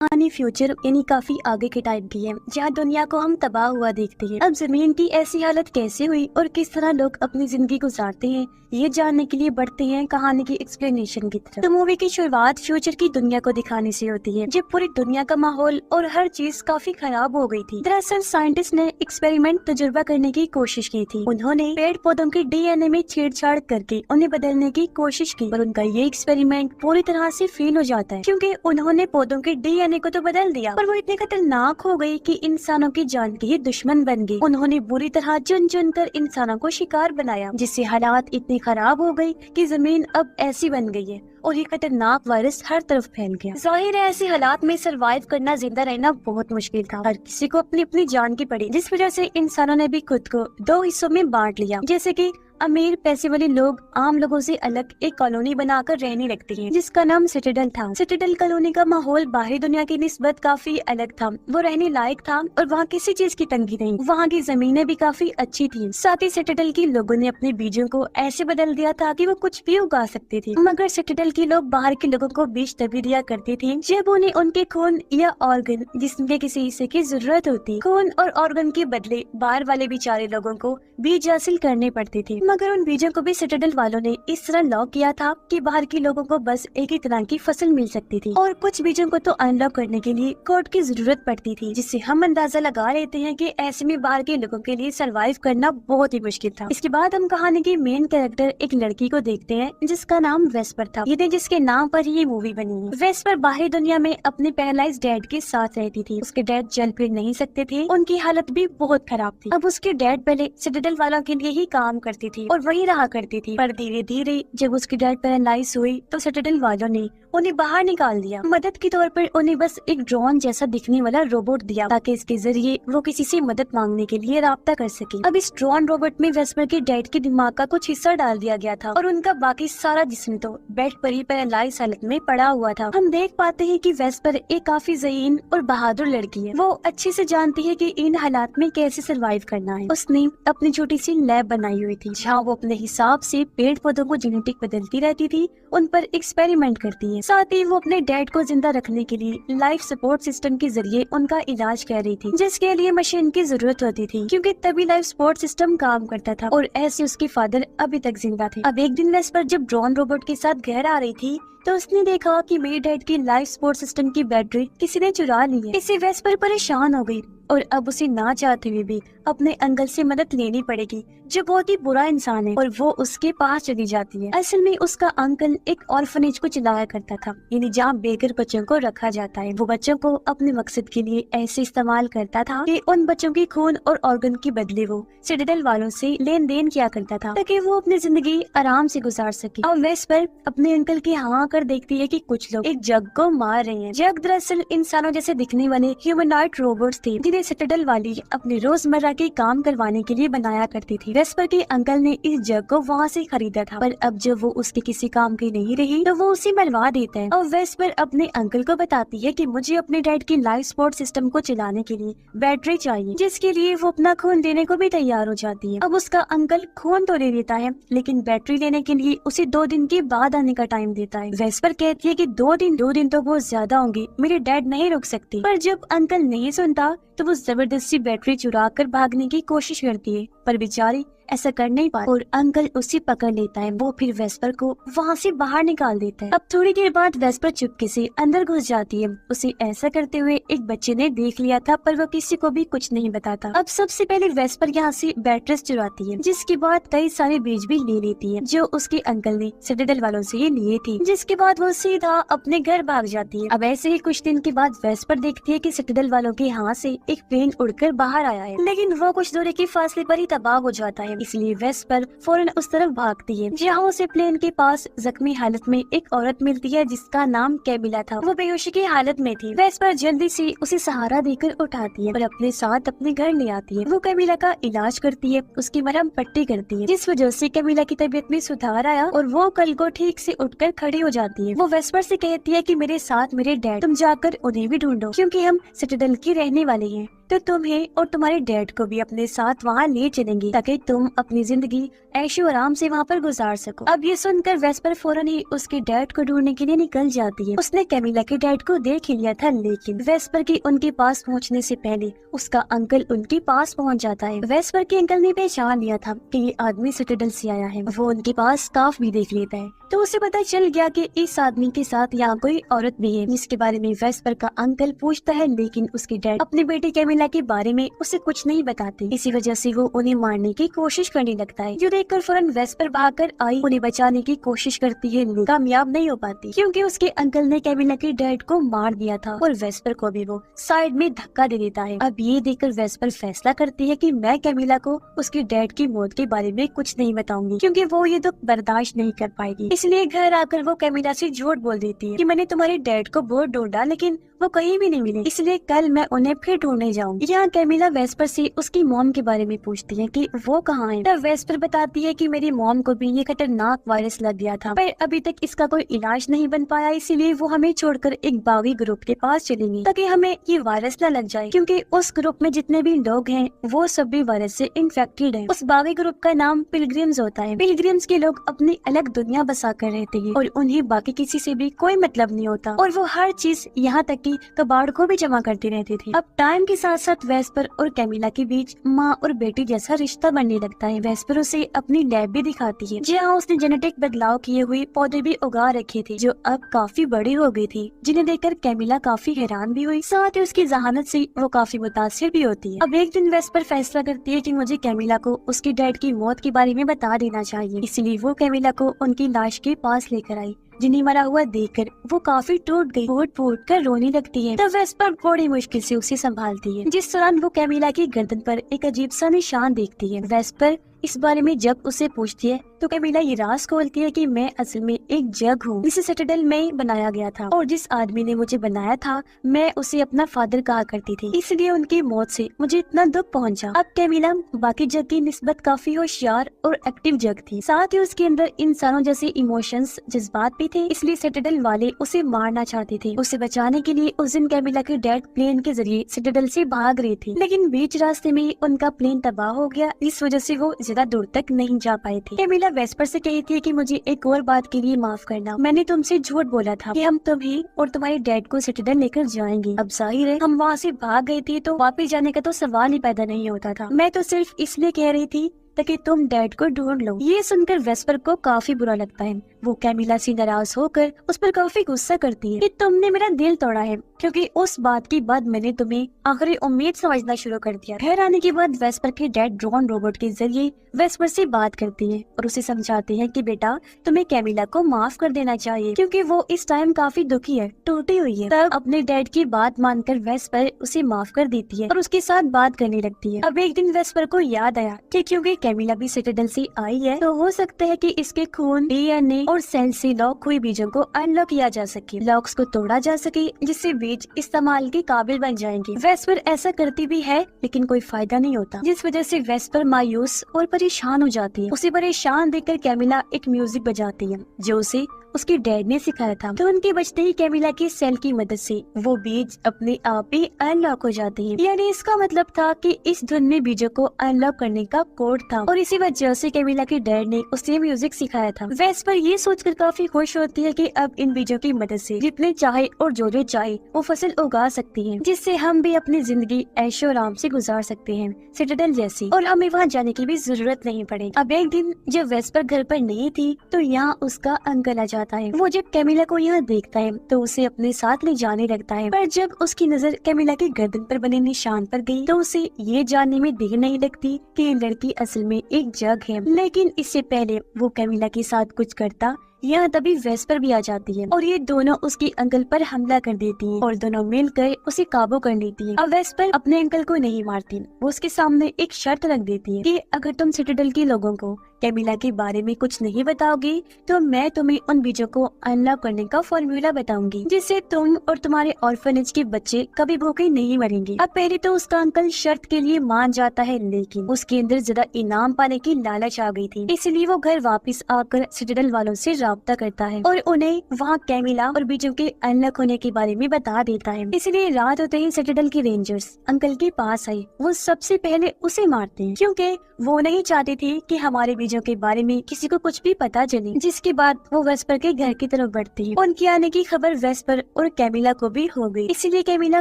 कहानी फ्यूचर यानी काफी आगे के टाइम की है, जहाँ दुनिया को हम तबाह हुआ देखते हैं। अब जमीन की ऐसी हालत कैसे हुई और किस तरह लोग अपनी जिंदगी गुजारते हैं, ये जानने के लिए बढ़ते हैं कहानी की एक्सप्लेनेशन की तरफ। तो मूवी की शुरुआत फ्यूचर की दुनिया को दिखाने से होती है, जब पूरी दुनिया का माहौल और हर चीज काफी खराब हो गई थी। दरअसल साइंटिस्ट ने एक्सपेरिमेंट तजुर्बा करने की कोशिश की थी। उन्होंने पेड़ पौधों के डीएनए में छेड़छाड़ करके उन्हें बदलने की कोशिश की, पर उनका ये एक्सपेरिमेंट पूरी तरह से फेल हो जाता है, क्योंकि उन्होंने पौधों के डीएनए को तो बदल दिया, पर वो इतने खतरनाक हो गई कि इंसानों की जान के ही दुश्मन बन गई। उन्होंने बुरी तरह चुन चुन कर इंसानों को शिकार बनाया, जिससे हालात इतनी खराब हो गई कि जमीन अब ऐसी बन गई है और ये खतरनाक वायरस हर तरफ फैल गया। जाहिर है ऐसे हालात में सरवाइव करना, जिंदा रहना बहुत मुश्किल था। हर किसी को अपनी अपनी जान की पड़ी, जिस वजह से इंसानों ने भी खुद को दो हिस्सों में बांट लिया। जैसे कि अमीर पैसे वाले लोग आम लोगों से अलग एक कॉलोनी बनाकर रहने लगते हैं, जिसका नाम सिटाडेल था। सिटाडेल कॉलोनी का माहौल बाहरी दुनिया की निस्बत काफी अलग था, वो रहने लायक था और वहाँ किसी चीज की तंगी नहीं। वहाँ की जमीनें भी काफी अच्छी थी। साथ ही सिटाडेल के लोगों ने अपने बीजों को ऐसे बदल दिया था कि वो कुछ भी उगा सकते थे। मगर सिटाडेल के लोग बाहर के लोगों को बीज तभी दिया करते थे जब उन्हें उनके खून या ऑर्गन, जिसमें किसी हिस्से की जरूरत होती, खून और ऑर्गन के बदले बाहर वाले बेचारे लोगों को बीज हासिल करने पड़ते थे। मगर उन बीजों को भी सिटाडेल वालों ने इस तरह लॉक किया था कि बाहर के लोगों को बस एक ही तरह की फसल मिल सकती थी, और कुछ बीजों को तो अनलॉक करने के लिए कोड की जरूरत पड़ती थी, जिससे हम अंदाजा लगा लेते हैं कि ऐसे में बाहर के लोगों के लिए सरवाइव करना बहुत ही मुश्किल था। इसके बाद हम कहानी की मेन कैरेक्टर एक लड़की को देखते हैं, जिसका नाम वेस्पर था, जिसके नाम पर ये मूवी बनी है। वेस्पर बाहरी दुनिया में अपने पैरालाइज डैड के साथ रहती थी। उसके डैड चल फिर नहीं सकते थे, उनकी हालत भी बहुत खराब थी। अब उसके डैड पहले सिटाडेल वालों के लिए ही काम करती थी और वही रहा करती थी, पर धीरे धीरे जब उसकी डैड पैरालाइज हुई तो सिटाडेल वालों ने उन्हें बाहर निकाल दिया। मदद के तौर पर उन्हें बस एक ड्रोन जैसा दिखने वाला रोबोट दिया, ताकि इसके जरिए वो किसी से मदद मांगने के लिए राब्ता कर सके। अब इस ड्रोन रोबोट में वेस्पर के डैड के दिमाग का कुछ हिस्सा डाल दिया गया था और उनका बाकी सारा जिस्म तो बेड पर ही पैरालाइज हालत में पड़ा हुआ था। हम देख पाते हैं कि वेस्पर एक काफी ज़हीन और बहादुर लड़की है। वो अच्छे से जानती है कि इन हालात में कैसे सरवाइव करना है। उसने अपनी छोटी सी लैब बनाई हुई थी, जहाँ वो अपने हिसाब से पेड़ पौधों को जेनेटिक बदलती रहती थी, उन पर एक्सपेरिमेंट करती है। साथ ही वो अपने डैड को जिंदा रखने के लिए लाइफ सपोर्ट सिस्टम के जरिए उनका इलाज कर रही थी, जिसके लिए मशीन की जरूरत होती थी, क्योंकि तभी लाइफ सपोर्ट सिस्टम काम करता था। और ऐसे उसके फादर अभी तक जिंदा थे। अब एक दिन वेस्पर जब ड्रोन रोबोट के साथ घर आ रही थी, तो उसने देखा कि मेरे डैड की लाइफ सपोर्ट सिस्टम की बैटरी किसी ने चुरा ली है। इससे वेस्पर परेशान हो गई और अब उसे ना चाहते हुए भी अपने अंकल से मदद लेनी पड़ेगी, जो बहुत ही बुरा इंसान है, और वो उसके पास चली जाती है। असल में उसका अंकल एक ऑर्फनेज को चलाया करता था, यानी जहाँ बेघर बच्चों को रखा जाता है। वो बच्चों को अपने मकसद के लिए ऐसे इस्तेमाल करता था कि उन बच्चों की खून और ऑर्गन के बदले वो सिटाडेल वालों से लेन देन किया करता था, ताकि वो अपनी जिंदगी आराम से गुजार सके। और वेस्पर अपने अंकल के यहाँ आकर देखती है कि कुछ लोग एक जग को मार रहे हैं। जग दरअसल इंसानों जैसे दिखने वाले ह्यूमनॉइड रोबोट्स थे, जिन्हें सिटाडेल वाली अपने रोजमर्रा के काम करवाने के लिए बनाया करती थी। वेस्पर के अंकल ने इस जग को वहाँ से खरीदा था, पर अब जब वो उसके किसी काम की नहीं रही तो वो उसे मरवा देता है। और वेस्पर अपने अंकल को बताती है कि मुझे अपने डैड की लाइफ सपोर्ट सिस्टम को चलाने के लिए बैटरी चाहिए, जिसके लिए वो अपना खून देने को भी तैयार हो जाती है। अब उसका अंकल खून तो दे देता है, लेकिन बैटरी लेने के लिए उसे 2 दिन के बाद आने का टाइम देता है। वेस्पर कहती है कि 2 दिन तो बहुत ज्यादा होंगे, मेरे डैड नहीं रुक सकते। पर जब अंकल नहीं सुनता तो वो जबरदस्ती बैटरी चुरा कर भागने की कोशिश करती है, पर बेचारी ऐसा कर नहीं पाती और अंकल उसे पकड़ लेता है। वो फिर वेस्पर को वहाँ से बाहर निकाल देता है। अब थोड़ी देर बाद वेस्पर चुपके से अंदर घुस जाती है। उसे ऐसा करते हुए एक बच्चे ने देख लिया था, पर वो किसी को भी कुछ नहीं बताता। अब सबसे पहले वेस्पर यहाँ से बैटरीज चुराती है, जिसके बाद कई सारे बीज भी ले लेती है, जो उसके अंकल ने सिटाडेल वालों से लिए थे। जिसके बाद वो सीधा अपने घर भाग जाती है। अब ऐसे ही कुछ दिन के बाद वेस्पर देखती है कि सिटाडेल वालों के यहाँ से एक प्लेन उड़कर बाहर आया है, लेकिन वो कुछ दूरी के फासले पर ही तबाह हो जाता है। इसलिए वेस्पर फौरन उस तरफ भागती है, जहाँ उसे प्लेन के पास जख्मी हालत में एक औरत मिलती है, जिसका नाम कैमिला था। वो बेहोशी की हालत में थी। वेस्पर जल्दी से उसे सहारा देकर उठाती है और अपने साथ अपने घर ले आती है। वो कैमिला का इलाज करती है, उसकी मरहम पट्टी करती है, जिस वजह से कैमिला की तबीयत में सुधार आया और वो कल को ठीक से उठकर खड़ी हो जाती है। वो वेस्पर से कहती है कि मेरे साथ मेरे डैड, तुम जाकर उन्हें भी ढूंढो, क्योंकि हम सिटाडेल के रहने वाले हैं। तो तुम्हें और तुम्हारे डैड को भी अपने साथ वहाँ ले चलेंगे ताकि तुम अपनी जिंदगी ऐशो आराम से वहाँ पर गुजार सको। अब ये सुनकर वेस्पर फौरन ही उसके डैड को ढूंढने के लिए निकल जाती है। उसने कैमिला के डैड को देख ही लिया था, लेकिन वेस्पर के उनके पास पहुँचने से पहले उसका अंकल उनके पास पहुँच जाता है। वेस्पर के अंकल ने पहचान लिया था कि ये आदमी सिटाडेल से आया है। वो उनके पास स्कार्फ भी देख लेता है तो उसे पता चल गया कि इस आदमी के साथ यहाँ कोई औरत भी है, जिसके बारे में वेस्पर का अंकल पूछता है, लेकिन उसके डैड अपनी बेटी कैमिला के बारे में उसे कुछ नहीं बताते। इसी वजह से वो उन्हें मारने की कोशिश करने लगता है। जो देखकर फौरन वेस्पर भागकर आई उन्हें बचाने की कोशिश करती है, लेकिन कामयाब नहीं हो पाती क्योंकि उसके अंकल ने कैमिला के डैड को मार दिया था और वेस्पर को भी वो साइड में धक्का दे देता है। अब ये देखकर वेस्पर फैसला करती है कि मैं कैमिला को उसके डैड की मौत के बारे में कुछ नहीं बताऊंगी क्योंकि वो ये दुख बर्दाश्त नहीं कर पाएगी। इसलिए घर आकर वो कैमिला से झूठ बोल देती है कि मैंने तुम्हारे डैड को बहुत ढूंढा लेकिन वो कहीं भी नहीं मिले, इसलिए कल मैं उन्हें फिर ढूंढने जाऊंगी। यहाँ कैमिला वेस्पर से उसकी मॉम के बारे में पूछती है कि वो कहाँ है। तब वेस्पर बताती है कि मेरी मॉम को भी ये खतरनाक वायरस लग गया था पर अभी तक इसका कोई इलाज नहीं बन पाया, इसीलिए वो हमें छोड़कर एक बागी ग्रुप के पास चलेंगी ताकि हमें ये वायरस न लग जाए क्योंकि उस ग्रुप में जितने भी लोग हैं वो सब भी वायरस से इन्फेक्टेड है। उस बागी ग्रुप का नाम पिलग्रिम्स होता है। पिलग्रिम्स के लोग अपनी अलग दुनिया बसा कर रहते हैं और उन्हें बाकी किसी से भी कोई मतलब नहीं होता और वो हर चीज यहाँ तक कि कबाड़ को भी जमा करती रहती थी। अब टाइम के साथ साथ वेस्पर और कैमिला के बीच माँ और बेटी जैसा रिश्ता बनने लगता है। वेस्पर उसे अपनी लैब भी दिखाती है जहाँ उसने जेनेटिक बदलाव किए हुए पौधे भी उगा रखे थे जो अब काफी बड़ी हो गई थी, जिन्हें देखकर कैमिला काफी हैरान भी हुई, साथ ही उसकी जहानत से वो काफी मुतासिर भी होती है। अब एक दिन वेस्पर फैसला करती है कि मुझे कैमिला को उसके डैड की मौत के बारे में बता देना चाहिए, इसलिए वो कैमिला को उनकी लाश के पास लेकर आई जिन्हें मरा हुआ देखकर वो काफी टूट गई, फूट फूट कर रोने लगती है। तब वेस्पर बड़ी मुश्किल से उसे संभालती है, जिस दौरान वो कैमिला की गर्दन पर एक अजीब सा निशान देखती है। वेस्पर इस बारे में जब उसे पूछती है तो कैमिला ये राज खोलती है कि मैं असल में एक जग हूँ जिसे सिटाडेल में बनाया गया था और जिस आदमी ने मुझे बनाया था मैं उसे अपना फादर कहा करती थी, इसलिए उनकी मौत से मुझे इतना दुख पहुंचा। अब कैमिला बाकी जग की निस्बत काफी होशियार और एक्टिव जग थी, साथ ही उसके अंदर इंसानों जैसे इमोशंस, जज्बात भी थे, इसलिए सिटाडेल वाले उसे मारना चाहते थे। उसे बचाने के लिए उस दिन कैमिला के डैड प्लेन के जरिए सिटाडेल से भाग रहे थे, लेकिन बीच रास्ते में उनका प्लेन तबाह हो गया, इस वजह से वो ज्यादा दूर तक नहीं जा पाए थे। कैमिला वेस्पर से कही थी कि मुझे एक और बात के लिए माफ करना, मैंने तुमसे झूठ बोला था कि हम तुम्हें और तुम्हारे डैड को सिटाडेल लेकर जाएंगे। अब जाहिर है हम वहाँ से भाग गए थे तो वापस जाने का तो सवाल ही पैदा नहीं होता था, मैं तो सिर्फ इसलिए कह रही थी ताकि तुम डैड को ढूंढ लो। ये सुनकर वेस्पर को काफी बुरा लगता है। वो कैमिला से नाराज होकर उस पर काफी गुस्सा करती है कि तुमने मेरा दिल तोड़ा है क्योंकि उस बात के बाद मैंने तुम्हें आखिरी उम्मीद समझना शुरू कर दिया। घर आने के बाद वेस्पर के डैड ड्रोन रोबोट के जरिए वेस्पर से बात करती है और उसे समझाते हैं कि बेटा तुम्हें कैमिला को माफ कर देना चाहिए क्योंकि वो इस टाइम काफी दुखी है, टूटी हुई है। तब अपने डैड की बात मानकर वेस्पर उसे माफ कर देती है और उसके साथ बात करने लगती है। अब एक दिन वेस्पर को याद आया कि क्योंकि कैमिला भी सिटाडेल से आई है तो हो सकता है कि इसके खून, डीएनए और सेल से लॉक हुए बीजों को अनलॉक किया जा सके, लॉक्स को तोड़ा जा सके जिससे बीज इस्तेमाल के काबिल बन जाएंगे। वेस्पर ऐसा करती भी है लेकिन कोई फायदा नहीं होता, जिस वजह से वेस्पर मायूस और परेशान हो जाती है। उसे परेशान देखकर कैमिला एक म्यूजिक बजाती है जो उसे उसके डैड ने सिखाया था। तो उनके बचते ही कैमिला की सेल की मदद से वो बीज अपने आप ही अनलॉक हो जाते हैं, यानी इसका मतलब था कि इस धुन में बीजों को अनलॉक करने का कोड था और इसी वजह से कैमिला के डैड ने उसे म्यूजिक सिखाया था। वेस्पर ये सोचकर काफी खुश होती है कि अब इन बीजों की मदद से जितने चाहे और जो जो चाहे वो फसल उगा सकती है, जिससे हम भी अपनी जिंदगी ऐशो आराम से गुजार सकते हैं सिटाडेल जैसी, और हमें वहाँ जाने की भी जरूरत नहीं पड़ेगी। अब एक दिन जब वेस्पर घर पर नहीं थी तो यहाँ उसका अंकल आ जाता है। वो जब कैमिला को यहाँ देखता है तो उसे अपने साथ ले जाने लगता है, पर जब उसकी नजर कैमिला के गर्दन पर बने निशान पर गई तो उसे ये जानने में देर नहीं लगती कि ये लड़की असल में एक जग है। लेकिन इससे पहले वो कैमिला के साथ कुछ करता यहाँ तभी वेस्पर भी आ जाती है और ये दोनों उसके अंकल पर हमला कर देती हैं और दोनों मिलकर उसे काबू कर लेती हैं। अब वेस्पर अपने अंकल को नहीं मारती, वो उसके सामने एक शर्त रख देती है कि अगर तुम सिटाडेल के लोगों को कैमिला के बारे में कुछ नहीं बताओगी तो मैं तुम्हें उन बीजों को अनलॉक करने का फॉर्मूला बताऊंगी जिससे तुम और तुम्हारे ऑर्फनेज के बच्चे कभी भूखे नहीं मरेंगे। अब पहले तो उसका अंकल शर्त के लिए मान जाता है, लेकिन उसके अंदर ज्यादा इनाम पाने की लालच आ गई थी, इसलिए वो घर वापस आकर सिटाडेल वालों से राब्ता करता है और उन्हें वहाँ कैमिला और बीजू के अनलॉक होने के बारे में बता देता है। इसलिए रात होते ही सिटाडेल के रेंजर्स अंकल के पास आए। वो सबसे पहले उसे मारते हैं क्योंकि वो नहीं चाहते थे कि हमारे बीजों के बारे में किसी को कुछ भी पता चले। जिसके बाद वो वेस्पर के घर की तरफ बढ़ती है। उनके आने की खबर वेस्पर और कैमिला को भी हो गई। इसीलिए कैमिला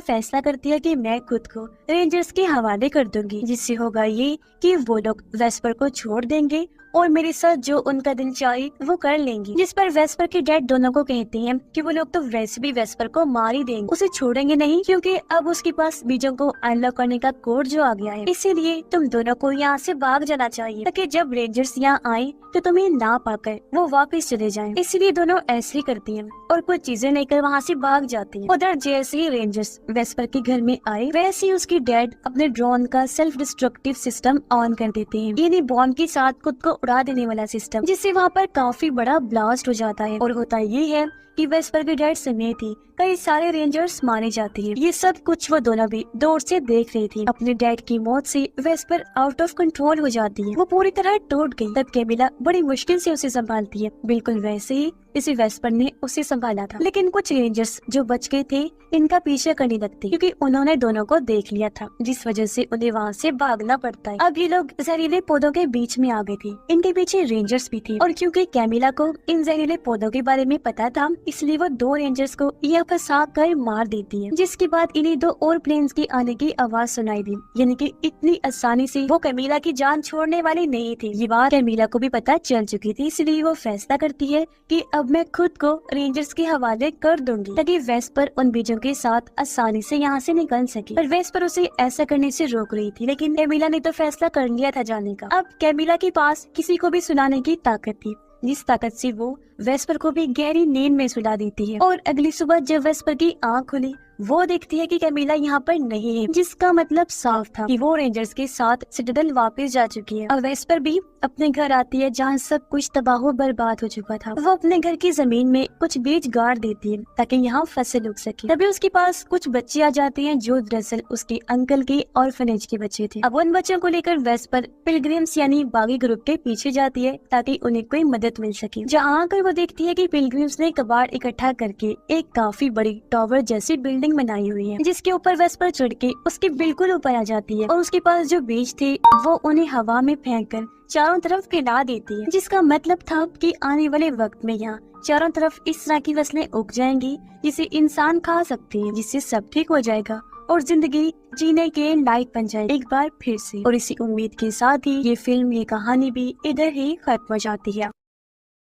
फैसला करती है कि मैं खुद को रेंजर्स के हवाले कर दूंगी, जिससे होगा ये कि वो लोग वेस्पर को छोड़ देंगे और मेरे साथ जो उनका दिल चाहे वो कर लेंगी। जिस पर वेस्पर के डैड दोनों को कहते हैं कि वो लोग तो वैसे भी वेस्पर को मार ही देंगे, उसे छोड़ेंगे नहीं, क्योंकि अब उसके पास बीजों को अनलॉक करने का कोड जो आ गया है। इसीलिए तुम दोनों को यहाँ से भाग जाना चाहिए ताकि जब रेंजर्स यहाँ आए तो तुम्हें ना पाकर वो वापस चले जाएं। इसलिए दोनों ऐसे ही करती हैं और कुछ चीजें लेकर वहाँ से भाग जाती हैं। उधर जैसे ही रेंजर्स वेस्पर के घर में आए वैसे ही उसके डैड अपने ड्रोन का सेल्फ डिस्ट्रक्टिव सिस्टम ऑन कर देते हैं, यानी बॉम्ब के साथ खुद को उड़ा देने वाला सिस्टम, जिससे वहाँ पर काफी बड़ा ब्लास्ट हो जाता है। और होता ये है कि वेस्पर के डैड समेत ही कई सारे रेंजर्स मारे जाते हैं। ये सब कुछ वो दोनों भी दूर से देख रही थी। अपने डैड की मौत से वेस्पर आउट ऑफ कंट्रोल हो जाती है, वो पूरी तरह टूट गई। तब कैमिला बड़ी मुश्किल से उसे संभालती है, बिल्कुल वैसे ही इसी वेस्पर ने उसे संभाला था। लेकिन कुछ रेंजर्स जो बच गए थे इनका पीछे करने लगते क्योंकि उन्होंने दोनों को देख लिया था, जिस वजह से उन्हें वहाँ से भागना पड़ता है। अब ये लोग जहरीले पौधों के बीच में आ गए थे। इनके पीछे रेंजर्स भी थे और क्योंकि कैमिला को इन जहरीले पौधों के बारे में पता था इसलिए वो दो रेंजर्स को यह फंसा कर मार देती है। जिसके बाद इन्हें दो और प्लेन्स की आने की आवाज सुनाई दी, यानी कि इतनी आसानी से वो कैमिला की जान छोड़ने वाली नहीं थी। ये बात कैमिला को भी पता चल चुकी थी, इसलिए वो फैसला करती है कि अब मैं खुद को रेंजर्स के हवाले कर दूंगी ताकि वेस्पर उन बीजों के साथ आसानी से यहाँ से निकल सके। पर वेस्पर उसे ऐसा करने से रोक रही थी, लेकिन कैमिला ने तो फैसला कर लिया था जाने का। अब कैमिला के पास किसी को भी सुनाने की ताकत थी, जिस ताकत से वो वेस्पर को भी गहरी नींद में सुला देती है। और अगली सुबह जब वेस्पर की आँख खुली वो देखती है कि कैमिला यहाँ पर नहीं है, जिसका मतलब साफ था कि वो रेंजर्स के साथ सिटाडेल वापस जा चुकी है। और वेस्पर भी अपने घर आती है जहाँ सब कुछ तबाह बर्बाद हो चुका था। वो अपने घर की जमीन में कुछ बीज गाड़ देती है ताकि यहाँ फसल उग सके। तभी उसके पास कुछ बच्चे आ जाते हैं जो दरअसल उसके अंकल के ऑर्फनेज के बच्चे थे। अब उन बच्चों को लेकर वेस्पर पिलग्रिम्स यानी बागी ग्रुप के पीछे जाती है ताकि उन्हें कोई मदद मिल सके। जहाँ आकर वो देखती है कि पिलग्रिम्स ने कबाड़ इकट्ठा करके एक काफी बड़ी टावर जैसी बिल्डिंग बनाई हुई है, जिसके ऊपर वेस्पर चढ़ के उसके बिल्कुल ऊपर आ जाती है और उसके पास जो बीज थे वो उन्हें हवा में फेंककर चारों तरफ फैला देती है, जिसका मतलब था कि आने वाले वक्त में यहाँ चारों तरफ इस तरह की फसलें उग जाएंगी जिसे इंसान खा सकते हैं, जिससे सब ठीक हो जाएगा और जिंदगी जीने के लायक बन जाए एक बार फिर से। और इसी उम्मीद के साथ ही ये फिल्म, ये कहानी भी इधर ही खत्म हो जाती है।